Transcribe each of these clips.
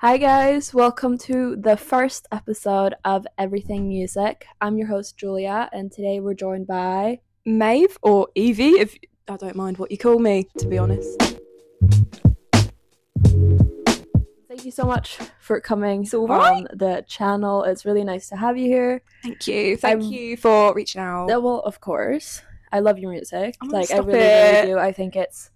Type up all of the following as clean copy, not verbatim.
Hi guys, welcome to the first episode of Everything Music. I'm your host Julia, and today we're joined by MAEV or Evie, if I don't mind what you call me, to be honest. Thank you so much for coming It's all right. on the channel. It's really nice to have you here. Thank you. Thank you for reaching out. Well, of course. I love your music. Oh, I stop really it. do. I think it's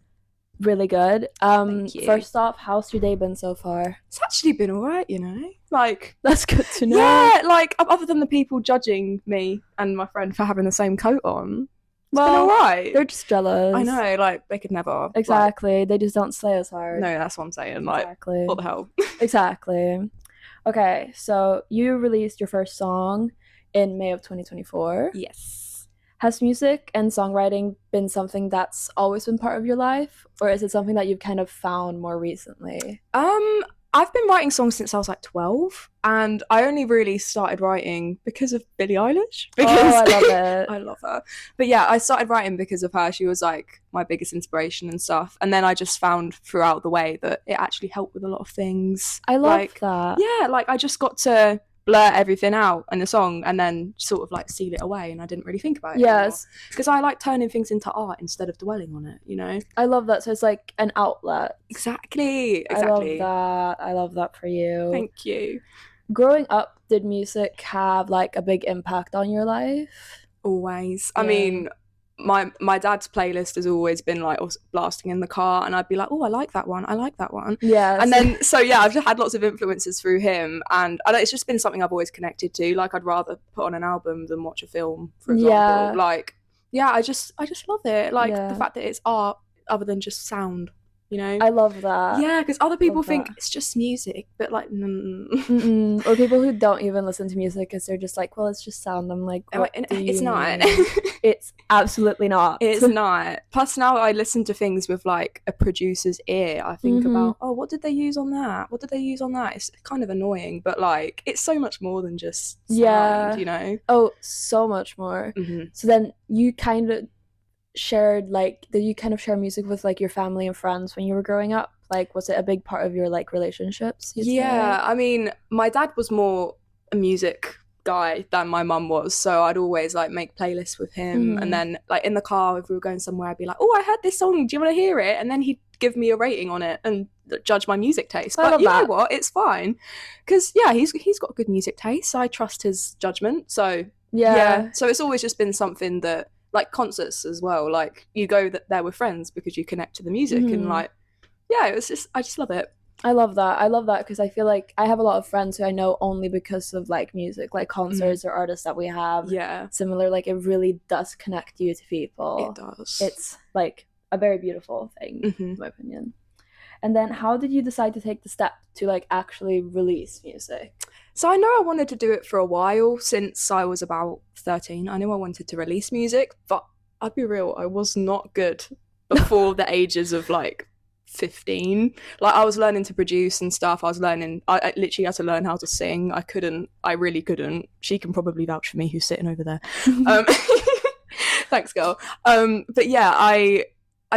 really good. Thank you. First off, how's your day been so far? It's actually been alright, you know? That's good to know. Yeah, other than the people judging me and my friend for having the same coat on, it's been alright. They're just jealous. I know, they could never. Exactly. They just don't slay as hard. No, that's what I'm saying. Exactly. What the hell? Exactly. Okay, so you released your first song in May of 2024. Yes. Has music and songwriting been something that's always been part of your life, or is it something that you've kind of found more recently? I've been writing songs since I was 12, and I only really started writing because of Billie Eilish. Because I love it. I love her. But yeah, I started writing because of her. She was my biggest inspiration and stuff. And then I just found throughout the way that it actually helped with a lot of things. I love that. Yeah, I just got to blur everything out in a song and then sort of seal it away, and I didn't really think about it. Yes, because I like turning things into art instead of dwelling on it, you know. I love that. So it's like an outlet. Exactly. I love that for you. Thank you. Growing up, did music have a big impact on your life? Always. I mean, my dad's playlist has always been blasting in the car, and I'd be like, oh, I like that one, Yeah. And then I've just had lots of influences through him, and it's just been something I've always connected to. I'd rather put on an album than watch a film, for example. I just love it, the fact that it's art other than just sound, you know. I love that. Yeah, because other people think it's just music, but or people who don't even listen to music because they're just like, well, it's just sound. I'm like, it's not. It's absolutely not. It's not. Plus now I listen to things with a producer's ear. I think about, what did they use on that? What did they use on that? It's kind of annoying, but it's so much more than just sound, you know. Oh, so much more. So then you kind of shared did you kind of share music with your family and friends when you were growing up? Was it a big part of your relationships? Yeah, I mean, my dad was more a music guy than my mum was, so I'd always make playlists with him, and then in the car if we were going somewhere, I'd be like, oh, I heard this song, do you want to hear it? And then he'd give me a rating on it and judge my music taste. But you know what, it's fine, because he's got good music taste, so I trust his judgment. So yeah, so it's always just been something that concerts as well, you go there with friends because you connect to the music, and it's just, I just love it. I love that because I feel like I have a lot of friends who I know only because of music, concerts or artists that we have. Yeah, similar. It really does connect you to people. It does. It's a very beautiful thing, in my opinion. And then how did you decide to take the step to actually release music? So I know I wanted to do it for a while, since I was about 13. I knew I wanted to release music, but I'd be real, I was not good before the ages of 15. I was learning to produce and stuff. I literally had to learn how to sing. I really couldn't. She can probably vouch for me, who's sitting over there. Thanks, girl. But yeah, I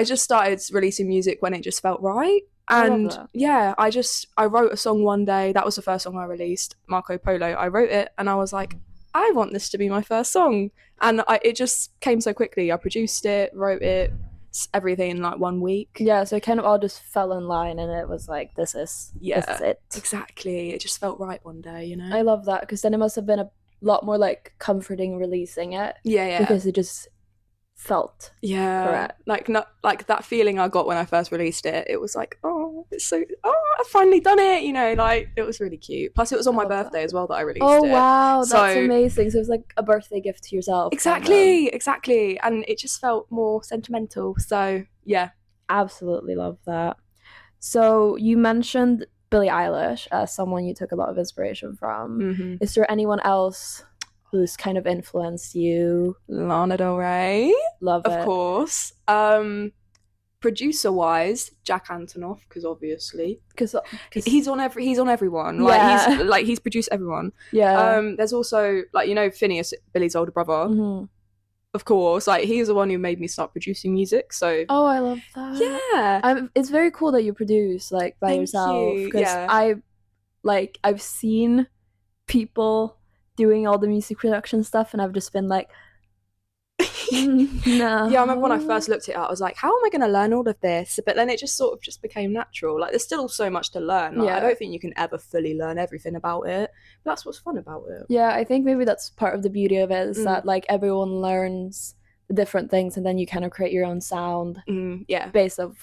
just started releasing music when it just felt right. And I wrote a song one day. That was the first song I released, Marco Polo. I wrote it and I was like, I want this to be my first song. And it just came so quickly. I produced it, wrote it, everything in 1 week. Yeah, so it kind of all just fell in line, and it was this is it. Exactly. It just felt right one day, you know. I love that, because then it must have been a lot more comforting releasing it. Yeah. Because it just felt correct. Not that feeling I got when I first released it. It was I've finally done it, you know. It was really cute. Plus it was on my birthday as well that I released it. Oh wow, that's amazing. So it was a birthday gift to yourself. Exactly, and it just felt more sentimental. So yeah, absolutely love that. So you mentioned Billie Eilish as someone you took a lot of inspiration from. Is there anyone else who's kind of influenced you? Lana Del Rey, love it, of course. Producer wise, Jack Antonoff, because obviously he's on everyone. He's produced everyone. There's also Phineas, Billy's older brother. Of course, he's the one who made me start producing music. So I love that. Yeah, it's very cool that you produce by yourself, because like I've seen people doing all the music production stuff, and I've just been like, no. Yeah, I remember when I first looked it up, I was like, how am I going to learn all of this? But then it just sort of just became natural. Like, there's still so much to learn. Like, I don't think you can ever fully learn everything about it. But that's what's fun about it. Yeah, I think maybe that's part of the beauty of it, is that like everyone learns the different things, and then you kind of create your own sound based of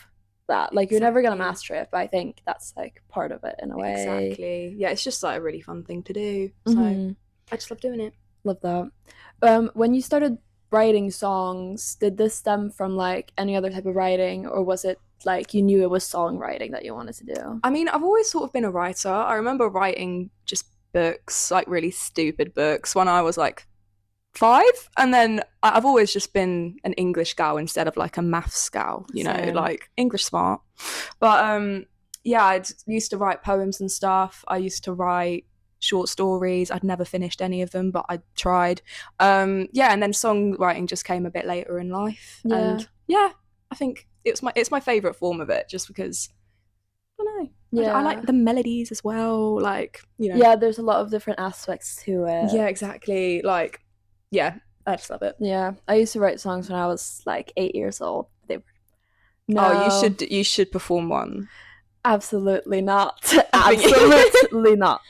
that. Like, you're never gonna master it, but I think that's like part of it in a way. Exactly. Yeah, it's just like a really fun thing to do. So I just love doing it. Love that. When you started writing songs, did this stem from like any other type of writing, or was it like you knew it was songwriting that you wanted to do? I mean, I've always sort of been a writer. I remember writing just books, like really stupid books, when I was like 5, and then I've always just been an English gal instead of like a maths gal, you know, like English smart. But yeah, I used to write poems and stuff. I used to write short stories. I'd never finished any of them, but I tried. Yeah, and then songwriting just came a bit later in life. And yeah, I think it's my favorite form of it, just because I don't know. Yeah, I like the melodies as well. Like, you know. Yeah, there's a lot of different aspects to it. Yeah, exactly. Like, yeah, I just love it. Yeah, I used to write songs when I was like 8 years old. They were Oh, you should perform one. Absolutely not. Absolutely not.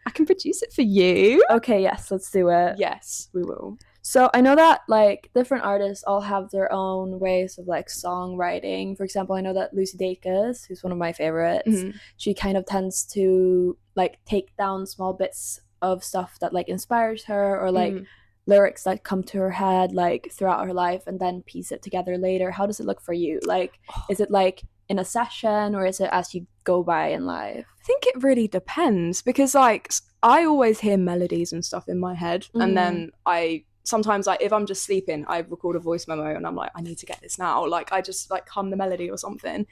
I can produce it for you. Okay, yes, let's do it. Yes, we will. So I know that like different artists all have their own ways of like songwriting. For example, I know that Lucy Dacus, who's one of my favorites, she kind of tends to like take down small bits of stuff that like inspires her, or like lyrics that come to her head like throughout her life, and then piece it together later. How does it look for you? Like, is it like in a session, or is it as you go by in life? I think it really depends, because like I always hear melodies and stuff in my head, and then sometimes like if I'm just sleeping, I record a voice memo and I'm like, I need to get this now. Like, I just like hum the melody or something,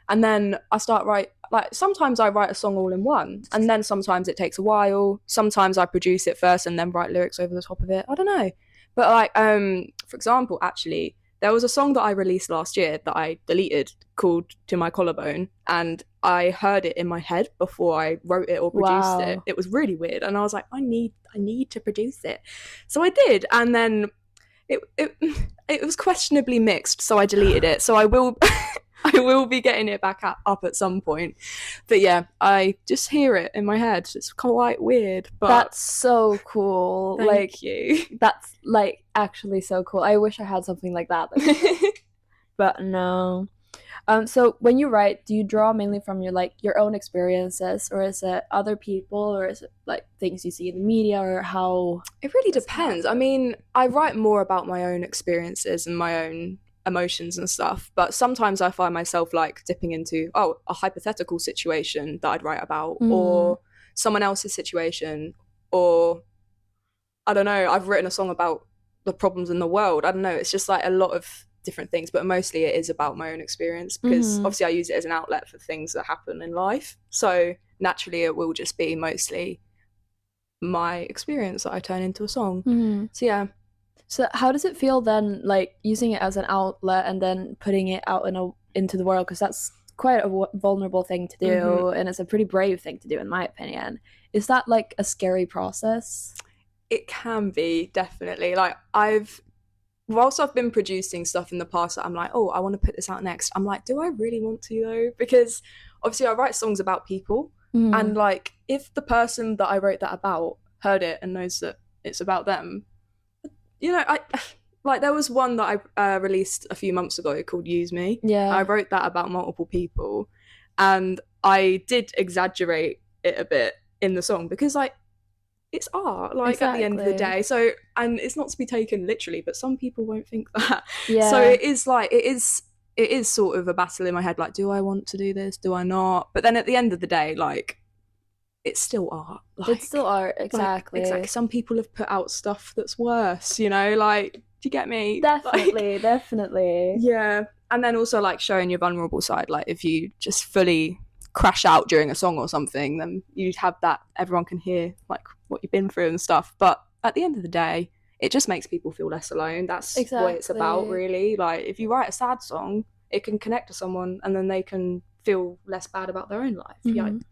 and then I start like sometimes I write a song all in one, and then sometimes it takes a while. Sometimes I produce it first and then write lyrics over the top of it. I don't know. But like for example, actually, there was a song that I released last year that I deleted called To My Collarbone, and I heard it in my head before I wrote it or produced it. It was really weird, and I was like, I need to produce it. So I did, and then it was questionably mixed, so I deleted it. So I will I will be getting it back up at some point. But yeah, I just hear it in my head. It's quite weird, but that's so cool. Thank you. That's like actually so cool. I wish I had something like that. But no. So when you write, do you draw mainly from your own experiences, or is it other people, or is it like things you see in the media, or how? It really depends. I mean, I write more about my own experiences and my own emotions and stuff, but sometimes I find myself like dipping into a hypothetical situation that I'd write about, or someone else's situation, or I don't know, I've written a song about the problems in the world. I don't know, it's just like a lot of different things, but mostly it is about my own experience, because obviously I use it as an outlet for things that happen in life, so naturally it will just be mostly my experience that I turn into a song. So yeah. So how does it feel then, like using it as an outlet and then putting it out into the world? Because that's quite a vulnerable thing to do, and it's a pretty brave thing to do, in my opinion. Is that like a scary process? It can be, definitely. Like whilst I've been producing stuff in the past that I'm like, oh, I want to put this out next, I'm like, do I really want to though? Because obviously I write songs about people, and like if the person that I wrote that about heard it and knows that it's about them, you know, I like there was one that I released a few months ago called Use Me. Yeah. I wrote that about multiple people, and I did exaggerate it a bit in the song, because like it's art, like at the end of the day. So, and it's not to be taken literally, but some people won't think that. Yeah. So it is like it is sort of a battle in my head, like, do I want to do this? Do I not? But then at the end of the day, like, it's still art. Like, it's still art, exactly. Like, exactly. Some people have put out stuff that's worse, you know, like, do you get me? Definitely, like, definitely. Yeah. And then also like showing your vulnerable side, like if you just fully crash out during a song or something, then you'd have that, everyone can hear like what you've been through and stuff. But at the end of the day, it just makes people feel less alone. That's what it's about, really. Like if you write a sad song, it can connect to someone, and then they can feel less bad about their own life.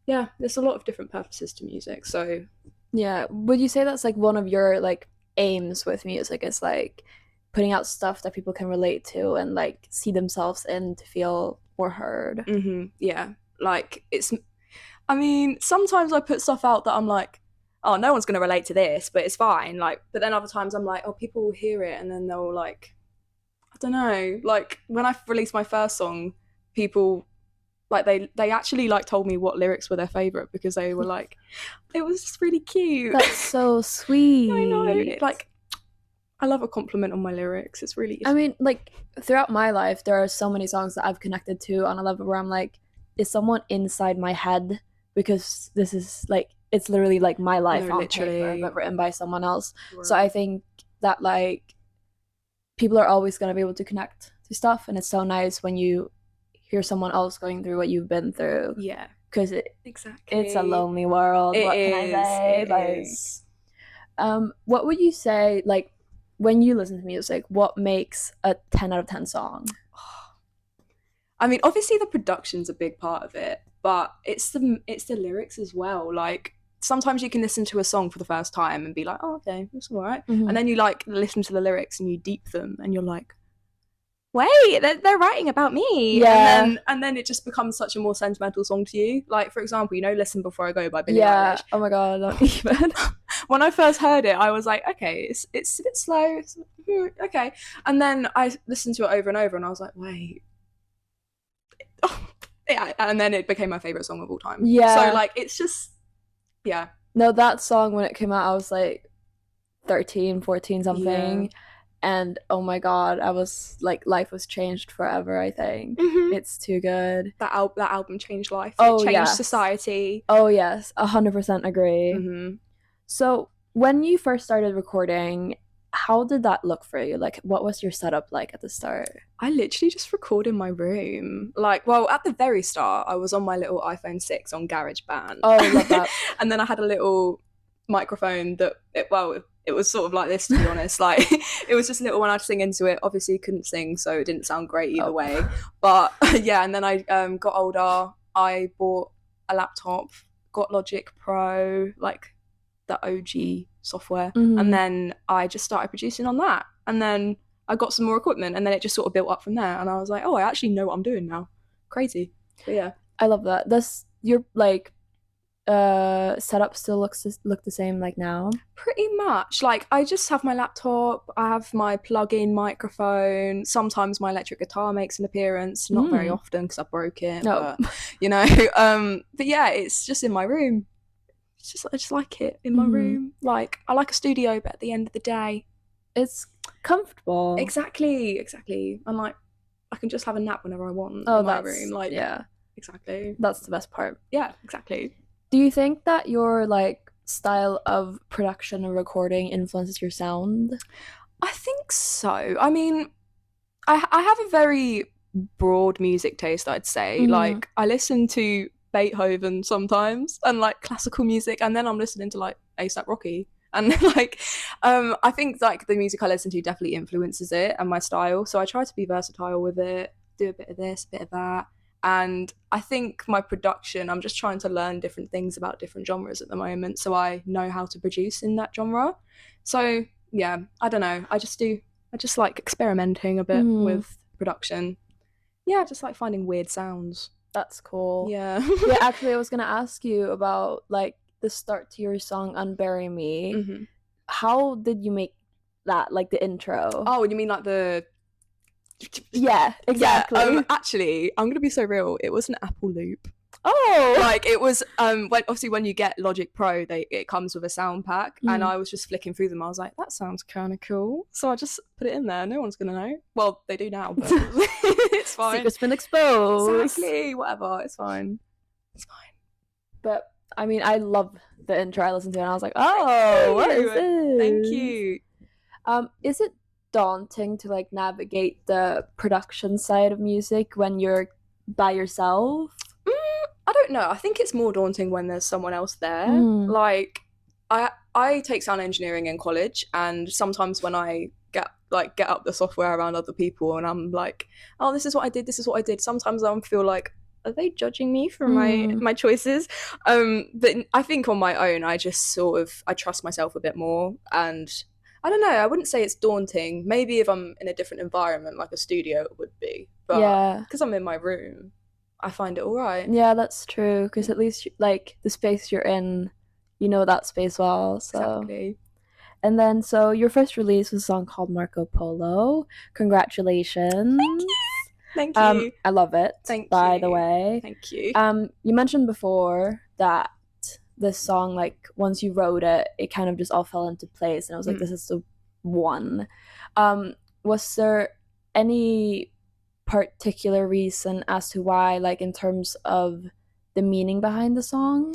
yeah, there's a lot of different purposes to music. So Yeah. Would you say that's like one of your like aims with music is like putting out stuff that people can relate to and like see themselves in to feel more heard? yeah, like it's. I mean, sometimes I put stuff out that I'm like, oh, no one's gonna relate to this, but it's fine. Like, but then other times I'm like, oh, people will hear it and then they'll like, I don't know. Like when I released my first song, people like they actually like told me what lyrics were their favorite because they were like, it was just really cute. That's so I know. sweet. Like I love a compliment on my lyrics. It's really. I mean, like throughout my life, there are so many songs that I've connected to on a level where I'm like, is someone inside my head? Because this is like, it's literally like my life No, on paper, literally. but written by someone else. So Right. I think that like people are always going to be able to connect to stuff. And it's so nice when you hear someone else going through what you've been through. Yeah. Because Exactly. it's a lonely world. It What can I is. say? It Like, is. what would you say, like, when you listen to music, what makes a 10 out of 10 song? I mean, obviously the production's a big part of it, but it's the lyrics as well. Like sometimes you can listen to a song for the first time and be like, oh, okay, that's all right. Mm-hmm. And then you like listen to the lyrics and you deep them and you're like, wait, they're writing about me. Yeah. And then it just becomes such a more sentimental song to you. Like, for example, Listen Before I Go by Billie Yeah. Eilish. Oh my God, not even. When I first heard it, I was like, okay, it's a bit slow. Okay. And then I listened to it over and over and I was like, wait. Yeah, and then it became my favorite song of all time. Yeah. So like it's just yeah. No, that song when it came out, I was like 13, 14 something. Yeah. And oh my God, I was like, life was changed forever, I think. Mm-hmm. It's too good. That album changed life. Oh, It changed yes. society. Oh, yes. 100% agree. Mm-hmm. So when you first started recording, how did that look for you? Like, what was your setup like at the start? I literally just record in my room. Like, well, at the very start, I was on my little iPhone 6 on GarageBand. Oh, I love that. And then I had a little microphone that, it was sort of like this, to be honest. Like, it was just a little one. I'd sing into it. Obviously, couldn't sing, so it didn't sound great either way. But yeah, and then I got older. I bought a laptop, got Logic Pro, like the OG software, and then I just started producing on that. And then I got some more equipment, and then it just sort of built up from there. And I was like, oh, I actually know what I'm doing now. Crazy. But yeah, I love that. Does your like setup still look the same like now? pretty much. Like I just have my laptop, I have my plug-in microphone. Sometimes my electric guitar makes an appearance, not very often because I broke it. No. But but yeah, it's just in my room. It's just I just like it in my room. Like I like a studio, but at the end of the day, it's comfortable. Exactly. And like I can just have a nap whenever I want in my room. Like yeah, exactly. that's the best part. Yeah, exactly. Do you think that your like style of production and recording influences your sound? I think so. I mean, I have a very broad music taste, I'd say. Like I listen to Beethoven sometimes and like classical music, and then I'm listening to like ASAP Rocky. And like I think like the music I listen to definitely influences it and my style. So I try to be versatile with it, do a bit of this, a bit of that. And I think my production, I'm just trying to learn different things about different genres at the moment, so I know how to produce in that genre. So yeah, I don't know. I just like experimenting a bit with production. Yeah, I just like finding weird sounds. That's cool. Yeah. Yeah, actually I was gonna ask you about like the start to your song Unbury Me. How did you make that, like the intro? Oh, you mean like the yeah, exactly. Yeah, actually, I'm gonna be so real. It was an Apple loop. Oh, like it was. When you get Logic Pro, it comes with a sound pack, and I was just flicking through them. I was like, that sounds kind of cool. So I just put it in there. No one's gonna know. Well, they do now, but it's fine. Secret's been exposed. Exactly. Whatever. It's fine. It's fine. But I mean, I love the intro. I listened to it, and I was like, oh, what is this? Thank you. Is it daunting to like navigate the production side of music when you're by yourself? I don't know. I think it's more daunting when there's someone else there. Like I take sound engineering in college, and sometimes when I get up the software around other people and I'm like, oh, this is what I did, sometimes I feel like are they judging me for Mm. my choices? But I think on my own, I just sort of I trust myself a bit more, and I don't know. I wouldn't say it's daunting. Maybe if I'm in a different environment, like a studio, it would be. But Yeah. because I'm in my room, I find it all right. Yeah, that's true. Because at least, like, the space you're in, you know that space well. So, Exactly. and then, so your first release was a song called Marco Polo. Congratulations. Thank you. I love it, Thank by the you. way. Thank you. You mentioned before that this song, like, once you wrote it, it kind of just all fell into place, and I was like, this is the one. Was there any particular reason as to why, like, in terms of the meaning behind the song?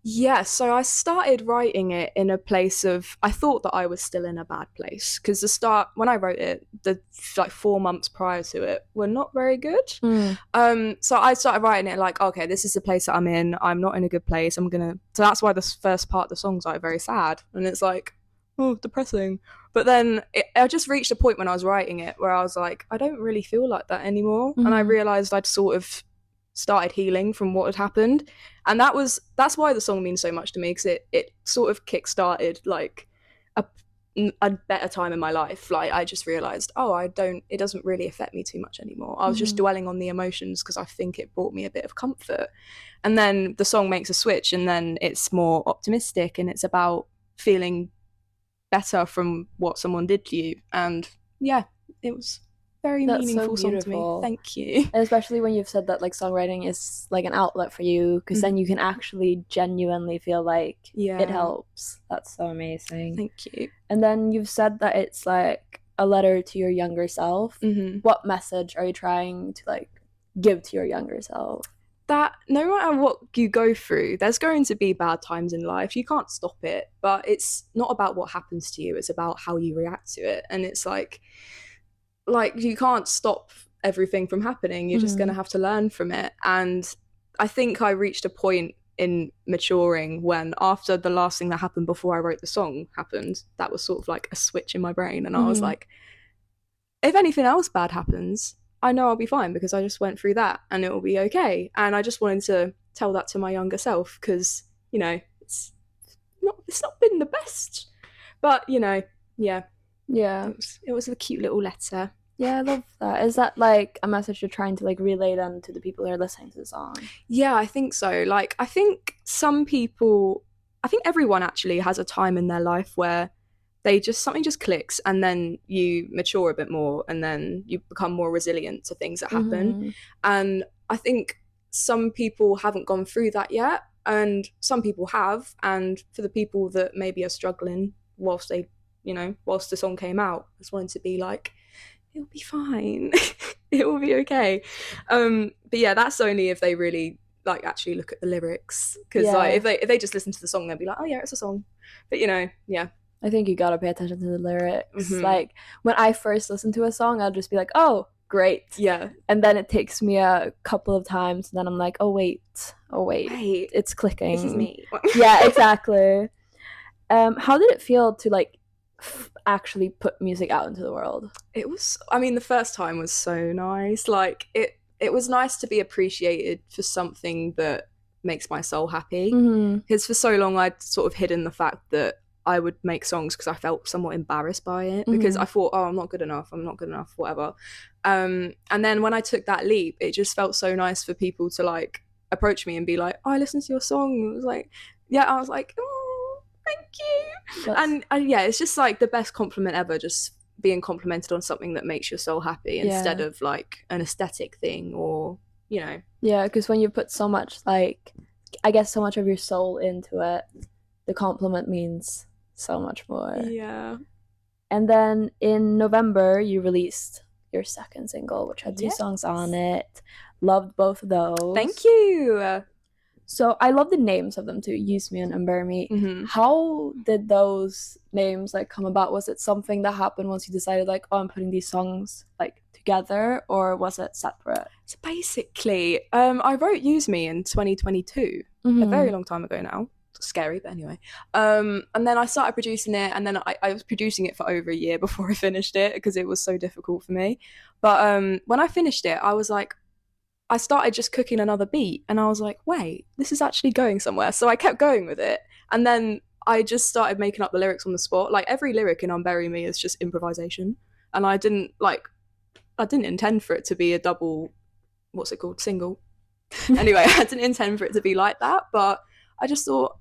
Yeah, so I started writing it in a place of I thought that I was still in a bad place because the start when I wrote it, the like 4 months prior to it were not very good. Mm. So I started writing it like, okay, this is the place that I'm in. I'm not in a good place. I'm gonna. So that's why the first part of the song's like very sad, and it's like, oh, depressing. But then I just reached a point when I was writing it where I was like, I don't really feel like that anymore, and I realized I'd sort of started healing from what had happened, and that's why the song means so much to me because it sort of kick-started like a, a better time in my life. Like I just realized, oh, it doesn't really affect me too much anymore. I was just dwelling on the emotions because I think it brought me a bit of comfort, and then the song makes a switch and then it's more optimistic and it's about feeling better from what someone did to you. And yeah, it was very That's so meaningful song to me. beautiful. Thank you. And especially when you've said that, like, songwriting is like an outlet for you, because then you can Mm-hmm. actually genuinely feel like it Yeah. helps. That's so amazing. Thank you. And then you've said that it's like a letter to your younger self. Mm-hmm. What message are you trying to, like, give to your younger self? That no matter what you go through, there's going to be bad times in life. You can't stop it, but it's not about what happens to you, it's about how you react to it. And it's like you can't stop everything from happening. You're just going to have to learn from it. And I think I reached a point in maturing when after the last thing that happened before I wrote the song happened, that was sort of like a switch in my brain, and I was like, if anything else bad happens, I know I'll be fine because I just went through that and it will be okay. And I just wanted to tell that to my younger self because, it's not been the best. But, yeah. Yeah. It was a cute little letter. Yeah, I love that. Is that like a message you're trying to, like, relay then to the people who are listening to the song? Yeah, I think so. Like, I think everyone actually has a time in their life where something just clicks and then you mature a bit more and then you become more resilient to things that happen. And I think some people haven't gone through that yet and some people have. And for the people that maybe are struggling whilst whilst the song came out, I just wanted to be like, it'll be fine. It will be okay. But yeah, that's only if they really like actually look at the lyrics because like if they just listen to the song they'll be like, oh yeah, it's a song. But yeah, I think you gotta pay attention to the lyrics. Like, when I first listen to a song, I'll just be like, oh, great. Yeah. And then it takes me a couple of times, and then I'm like, oh wait, it's clicking. This is me. Yeah, exactly. How did it feel to, like, actually put music out into the world? It was, I mean, the first time was so nice. Like it was nice to be appreciated for something that makes my soul happy. Because for so long I'd sort of hidden the fact that I would make songs because I felt somewhat embarrassed by it because I thought, oh, I'm not good enough, whatever. And then when I took that leap, it just felt so nice for people to like approach me and be like, oh, I listened to your song. It was like, yeah, I was like, oh, thank you. And yeah, it's just like the best compliment ever, just being complimented on something that makes your soul happy instead of like an aesthetic thing or yeah, because when you put so much, like, I guess so much of your soul into it, the compliment means so much more. Yeah. And then in November you released your second single, which had 2 songs on it. Loved both of those. Thank you. So I love the names of them too, Use Me and Ember Me. How did those names, like, come about? Was it something that happened once you decided, like, oh, I'm putting these songs, like, together, or was it separate? So basically, I wrote Use Me in 2022, a very long time ago now. Scary, but anyway. And then I started producing it, and then I was producing it for over a year before I finished it because it was so difficult for me. But when I finished it, I was like, I started just cooking another beat, and I was like, wait, this is actually going somewhere. So I kept going with it, and then I just started making up the lyrics on the spot. Like every lyric in Unbury Me is just improvisation, and I didn't intend for it to be a double, what's it called, single. Anyway, I didn't intend for it to be like that, but I just thought,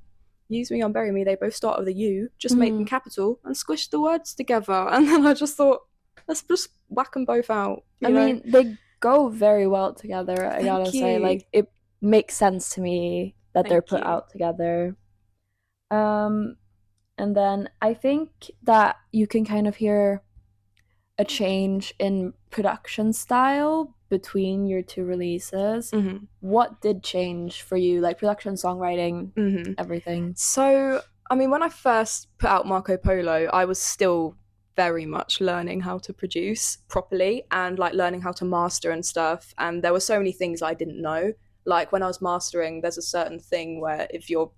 use me, unbury me, they both start with a U, just make them capital and squish the words together. And then I just thought, let's just whack them both out. I mean, they go very well together, I gotta say. Like, it makes sense to me that they're put out together. And then I think that you can kind of hear a change in production style between your two releases. What did change for you, like production, songwriting, everything? So, I mean, when I first put out Marco Polo, I was still very much learning how to produce properly and like learning how to master and stuff. And there were so many things I didn't know. Like when I was mastering, there's a certain thing where if your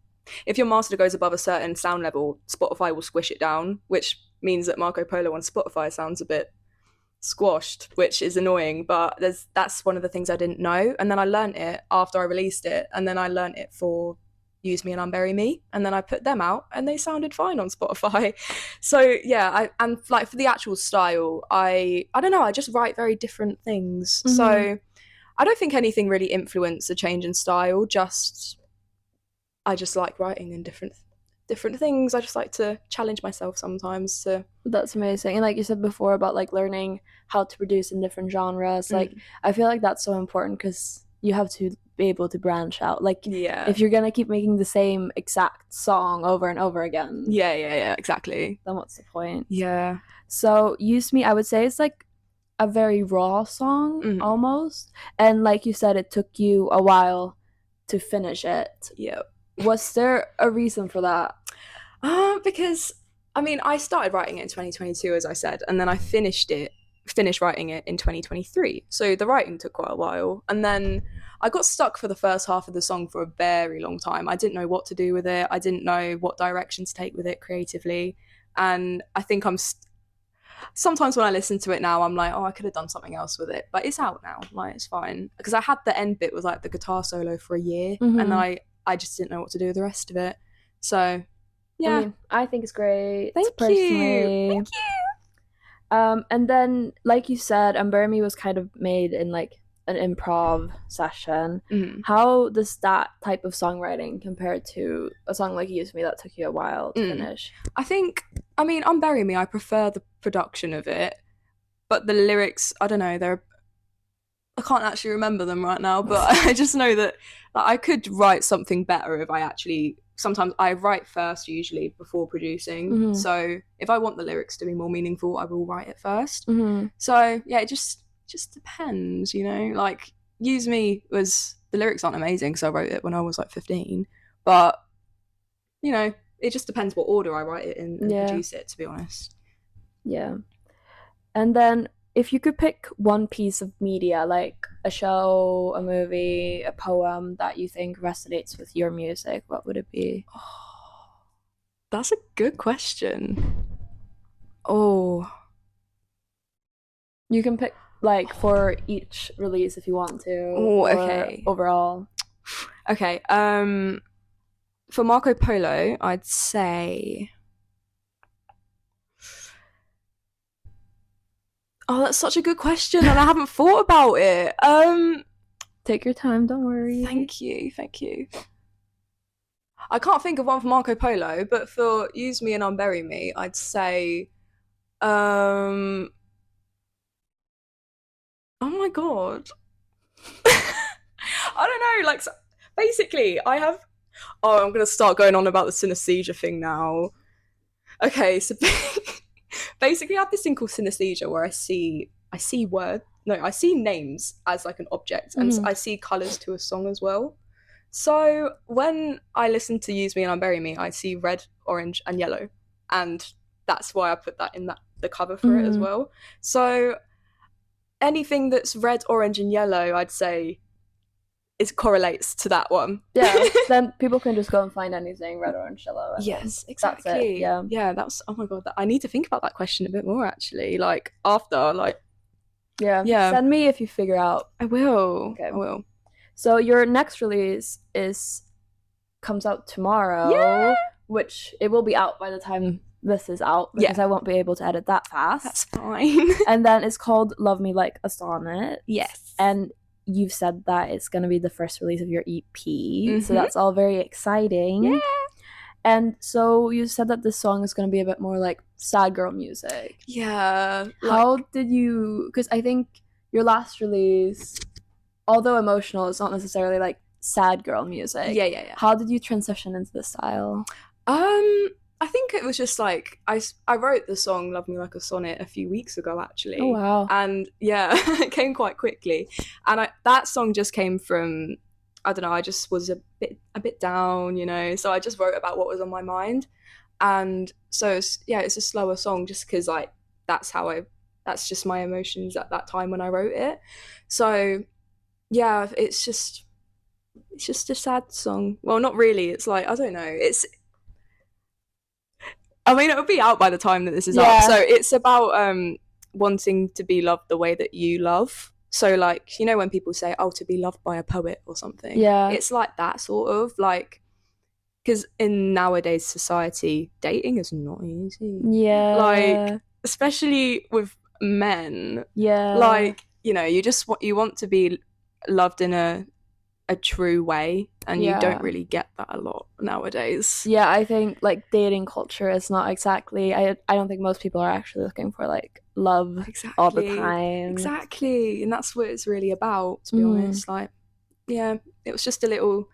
master goes above a certain sound level, Spotify will squish it down, which means that Marco Polo on Spotify sounds a bit squashed, which is annoying, but that's one of the things I didn't know. And then I learned it after I released it, and then I learned it for Use Me and Unbury Me, and then I put them out and they sounded fine on Spotify. So yeah, and like for the actual style, I don't know, I just write very different things. So I don't think anything really influenced the change in style, just I just like writing in different things. I just like to challenge myself sometimes to. That's amazing. And like you said before about like learning how to produce in different genres, like I feel like that's so important because you have to be able to branch out. Like if you're gonna keep making the same exact song over and over again, exactly, then what's the point? Yeah. So Use Me, I would say it's like a very raw song almost, and like you said, it took you a while to finish it. Was there a reason for that? Because I mean, I started writing it in 2022, as I said, and then I finished writing it in 2023. So the writing took quite a while, and then I got stuck for the first half of the song for a very long time. I didn't know what to do with it. I didn't know what direction to take with it creatively, and I think sometimes when I listen to it now, I'm like, oh, I could have done something else with it, but it's out now, like it's fine. Because I had the end bit with like the guitar solo for a year, and I just didn't know what to do with the rest of it. So yeah, I mean, I think it's great. Thank you. And then, like you said, Unbury Me was kind of made in like an improv session. How does that type of songwriting compare to a song like Use Me that took you a while to finish? I think, I mean, Unbury Me, I prefer the production of it, but the lyrics, I don't know, I can't actually remember them right now, but I just know that I could write something better if I actually. Sometimes I write first, usually before producing. So if I want the lyrics to be more meaningful, I will write it first. So yeah, it just depends, you know. Like Use Me was, the lyrics aren't amazing because I wrote it when I was like 15, but you know, it just depends what order I write it in and produce it. To be honest. Yeah, and then if you could pick one piece of media, like a show, a movie, a poem that you think resonates with your music, what would it be? Oh, that's a good question. Oh, you can pick like for each release if you want to. Oh, okay. Overall. Okay. For Marco Polo, I'd say. Oh, that's such a good question, and I haven't thought about it. Take your time, don't worry. Thank you. I can't think of one for Marco Polo, but for Use Me and Unbury Me, I'd say oh my god. I don't know, like basically I have I'm gonna start going on about the synesthesia thing now. Okay, so basically I have this thing called synesthesia where I see names as like an object, and I see colours to a song as well. So when I listen to Use Me and Unbury Me, I see red, orange, and yellow, and that's why I put that in the cover for it as well. So anything that's red, orange, and yellow, I'd say it correlates to that one. Yeah, then people can just go and find anything red, orange, yellow. Yes, exactly. That's it. Yeah, that's oh my god. I need to think about that question a bit more actually. Like after, like Yeah, Send me if you figure out. I will. Okay. I will. So your next release is comes out tomorrow, Yeah. which it will be out by the time this is out because I won't be able to edit that fast. That's fine. And then it's called Love Me Like a Sonnet. Yes. And you've said that it's going to be the first release of your EP. So that's all very exciting. Yeah. And so you said that this song is going to be a bit more like sad girl music. Yeah. How did you, because I think your last release, although emotional, it's not necessarily like sad girl music. Yeah. How did you transition into this style? I think it was just like I wrote the song "Love Me Like a Sonnet" a few weeks ago, actually. Oh wow! And yeah, it came quite quickly. And that song just came from, I don't know, I just was a bit down, you know. So I just wrote about what was on my mind, and so it's a slower song just because like that's just my emotions at that time when I wrote it. So yeah, it's just a sad song. Well, not really. It's like, I don't know. I mean, it'll be out by the time that this is up. So it's about wanting to be loved the way that you love. So like, you know, when people say, "Oh, to be loved by a poet" or something. Yeah. It's like that sort of like, because in nowadays society, dating is not easy. Yeah. Like, especially with men. Yeah. Like, you know, you want to be loved in a true way, and you don't really get that a lot nowadays. Yeah, I think like dating culture is not exactly, I don't think most people are actually looking for like love all the time. Exactly. And that's what it's really about, to be honest. Like, yeah, it was just a little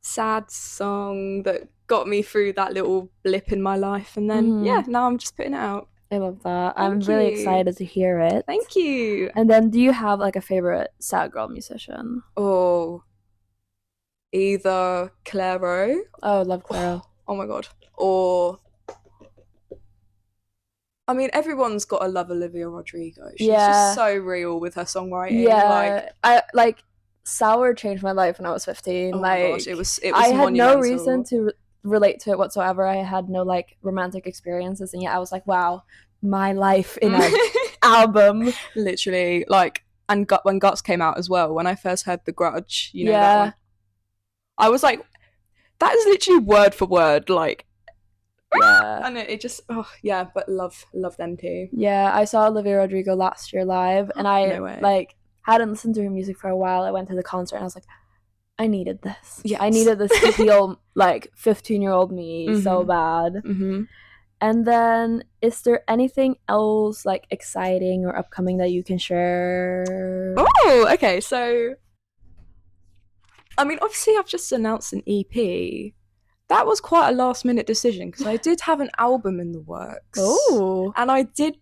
sad song that got me through that little blip in my life, and then now I'm just putting it out. I love that. I'm really excited to hear it. Thank you. And then do you have like a favorite sad girl musician? Oh, either Clairo. Oh, love Clairo. Oh my god. Or, I mean, everyone's got to love Olivia Rodrigo. She's just so real with her songwriting. Yeah, I like Sour changed my life when I was 15. Oh my gosh, it was I had monumental. no reason to relate to it whatsoever. I had no like romantic experiences, and yet I was like, wow, my life in an album. Literally, like, and when Guts came out as well, when I first heard The Grudge, you know, that one, I was like, that is literally word for word, like, and it just, but love them too. Yeah, I saw Olivia Rodrigo last year live, and I like hadn't listened to her music for a while. I went to the concert, and I was like, I needed this. Yes. I needed this to feel like 15-year-old me so bad. And then, is there anything else like exciting or upcoming that you can share? Oh, okay. So, I mean, obviously, I've just announced an EP. That was quite a last minute decision because I did have an album in the works. Oh. And I did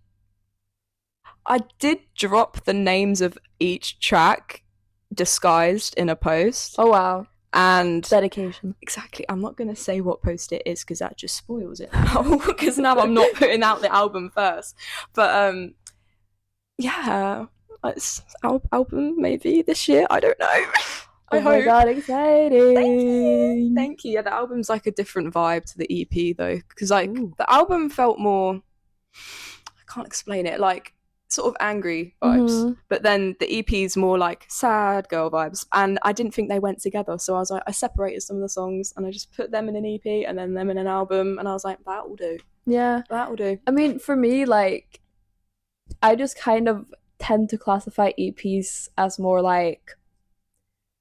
drop the names of each track disguised in a post. Oh wow. And dedication. Exactly. I'm not going to say what post it is because that just spoils it now, because now I'm not putting out the album first. But yeah, it's album maybe this year. I don't know. I hope. My god, exciting. Thank you. Yeah, the album's like a different vibe to the EP though, because like the album felt more, I can't explain it, like sort of angry vibes, but then the EP's more like sad girl vibes, and I didn't think they went together, so I was like, I separated some of the songs and I just put them in an EP and then them in an album, and I was like, that will do. Yeah, that will do. I mean, for me, like, I just kind of tend to classify EPs as more like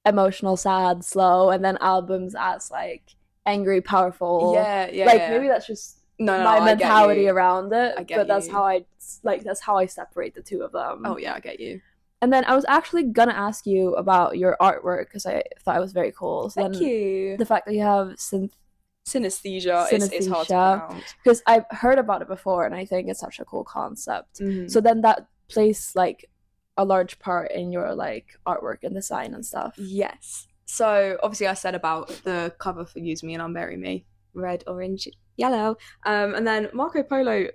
emotional, sad, slow, and then albums as like angry, powerful. Yeah. Like maybe that's just my mentality around it. But that's how I separate the two of them. Oh yeah, I get you. And then I was actually gonna ask you about your artwork because I thought it was very cool. So Thank you. The fact that you have synesthesia is hard to pronounce. Because I've heard about it before, and I think it's such a cool concept. So then that plays like a large part in your like artwork and design and stuff. Yes. So obviously I said about the cover for Use Me and Unbury Me, red, orange, yellow, and then Marco Polo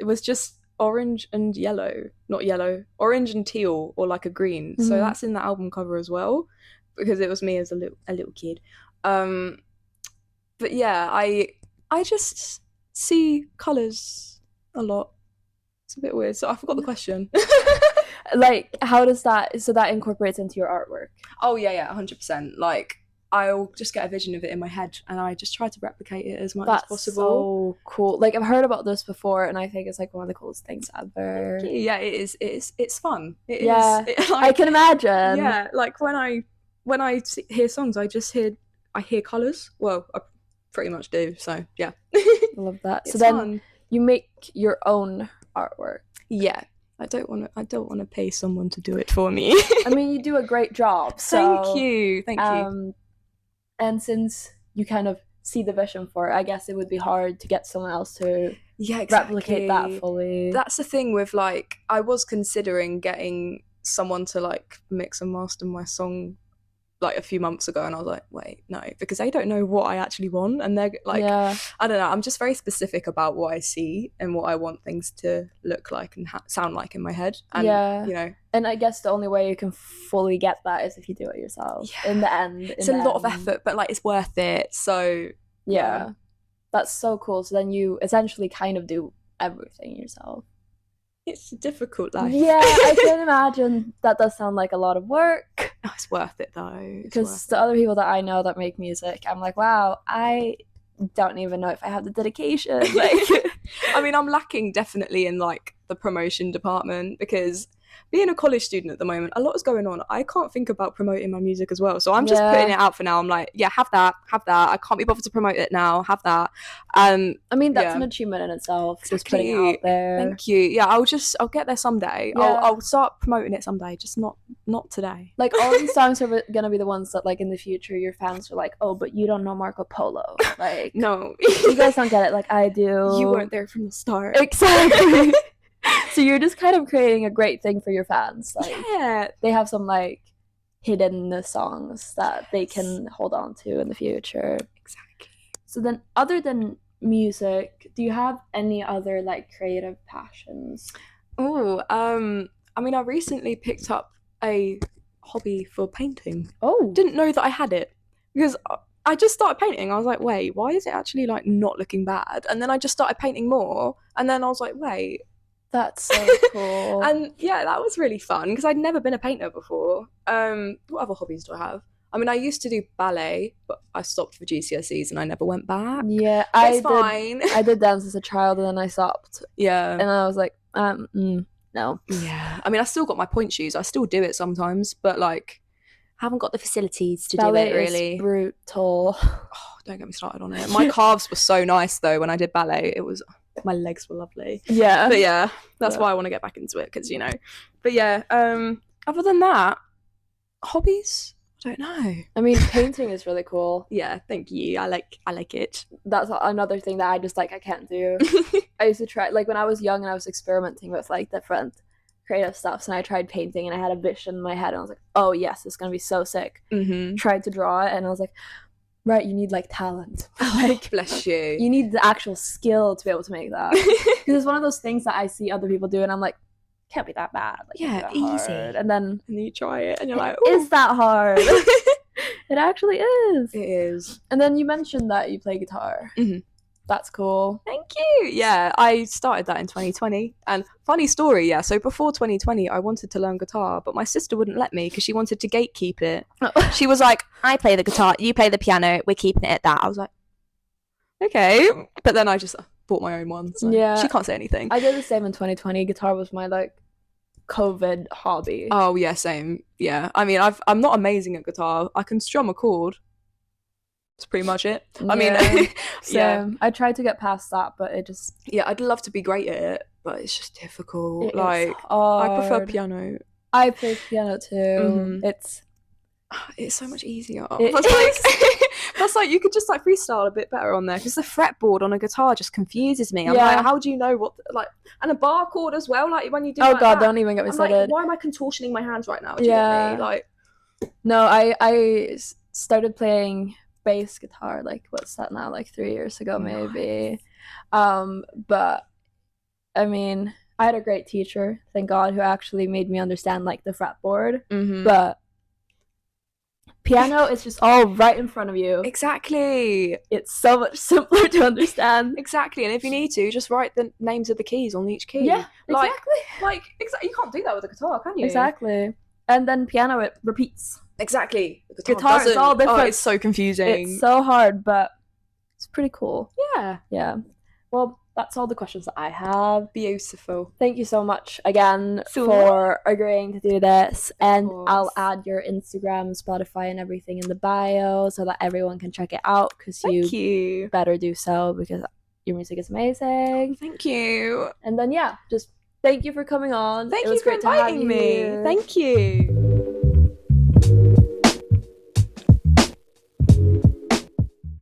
was just orange and yellow, not yellow, orange and teal, or like a green. So that's in the album cover as well, because it was me as a little kid. But yeah, I just see colours a lot. It's a bit weird, so I forgot the question. Like, how does that, so that incorporates into your artwork? Oh yeah, 100%. Like, I'll just get a vision of it in my head and I just try to replicate it as much as That's possible. so cool. Like, I've heard about this before, and I think it's like one of the coolest things ever. Thank you. Yeah, it is. It's fun. It Yeah, is. I can imagine. Yeah, like when I hear songs, I hear colors. Well, I pretty much do. So yeah, I love that. So it's then fun. you make your own artwork. Yeah, I don't want to pay someone to do it for me. I mean, you do a great job. Thank So, you. Thank you. and since you kind of see the vision for it, I guess it would be hard to get someone else to Yeah, replicate that exactly. fully. That's the thing with like I was considering getting someone to like mix and master my song like a few months ago, and I was like, wait, no, because they don't know what I actually want, and they're like, Yeah, I don't know, I'm just very specific about what I see and what I want things to look like and sound like in my head, and yeah. you know, And I guess the only way you can fully get that is if you do it yourself. yeah, In the end, it's a lot of effort, but like it's worth it. So yeah, that's so cool. So then you essentially kind of do everything yourself. it's a difficult life. Yeah, I can imagine that does sound like a lot of work. Oh, it's worth it though. Because the other people that I know that make music, I'm like, wow, I don't even know if I have the dedication. Like, I mean, I'm lacking definitely in like the promotion department because being a college student at the moment, a lot is going on. I can't think about promoting my music as well. So I'm just putting it out for now. I'm like, yeah, have that. I can't be bothered to promote it now. Have that. I mean, that's an achievement in itself. Exactly. Just putting it out there. Thank you. Yeah, I'll get there someday. Yeah. I'll start promoting it someday, just not today. Like, all these songs are gonna be the ones that, like, in the future, your fans are like, oh, but you don't know Marco Polo. Like, no, you guys don't get it like I do. You weren't there from the start. Exactly. So you're just kind of creating a great thing for your fans. Like, yeah, they have some like hidden songs that they can hold on to in the future. Exactly. So then, other than music, do you have any other like creative passions? Oh, I mean, I recently picked up a hobby for painting. Oh, didn't know that I had it because I just started painting. I was like, wait, why is it actually like not looking bad? And then I just started painting more, and then I was like, wait, that's so cool. And yeah, that was really fun because I'd never been a painter before. What other hobbies do I have? I mean, I used to do ballet, but I stopped for GCSEs and I never went back. Yeah, fine. I did dance as a child and then I stopped. Yeah, and I was like, no. Yeah, I mean, I still got my point shoes. I still do it sometimes, but like, haven't got the facilities to ballet do it really. Is brutal. Oh, don't get me started on it. My calves were so nice though when I did ballet. It was my legs were lovely. Yeah, but yeah, that's why I want to get back into it because you know. But yeah, other than that, hobbies. I don't know. I mean, painting is really cool. Yeah, thank you. I like it. That's another thing that I just like I can't do. I used to try, like, when I was young and I was experimenting with like different creative stuff, and I tried painting and I had a vision in my head and I was like, oh yes, it's gonna be so sick. Tried to draw it and I was like, right, you need like talent. Like, bless you. You need the actual skill to be able to make that. Because it's one of those things that I see other people do and I'm like, can't be that bad. Like, yeah, easy. And then you try it and you're like, ooh. Is that hard? It actually is. It is. And then you mentioned that you play guitar. That's cool. Thank you. Yeah, I started that in 2020. And funny story, yeah. So before 2020, I wanted to learn guitar, but my sister wouldn't let me because she wanted to gatekeep it. She was like, I play the guitar, you play the piano, we're keeping it at that. I was like, okay. But then I just bought my own one. So yeah. She can't say anything. I did the same in 2020. Guitar was my like COVID hobby. Oh yeah, same. Yeah. I mean, I'm not amazing at guitar. I can strum a chord. That's pretty much it. I mean, yeah. I tried to get past that, but it just... Yeah, I'd love to be great at it, but it's just difficult. Like, I prefer piano. I play piano too. It's so much easier. Plus, like, you could just like freestyle a bit better on there because the fretboard on a guitar just confuses me. I'm like, how do you know what like? And a bar chord as well. Like when you do. Oh like God, don't even get me started. Like, why am I contortioning my hands right now? Do you get me? Like, no, I started playing bass guitar like what's that now, like 3 years ago maybe. But I mean, I had a great teacher, thank God, who actually made me understand like the fretboard. But Piano is just all right in front of you. Exactly. It's so much simpler to understand. Exactly. And if you need to, just write the names of the keys on each key. Yeah, exactly. You can't do that with a guitar, can you? Exactly. And then piano, it repeats. Exactly. The guitar is all different. Oh, it's so confusing. It's so hard, but it's pretty cool. Yeah. Yeah. Well, that's all the questions that I have. Beautiful. Thank you so much again for agreeing to do this. And I'll add your Instagram, Spotify, and everything in the bio so that everyone can check it out, because you better do so, because your music is amazing. Thank you. And then, yeah, just thank you for coming on. Thank you for inviting me. Thank you.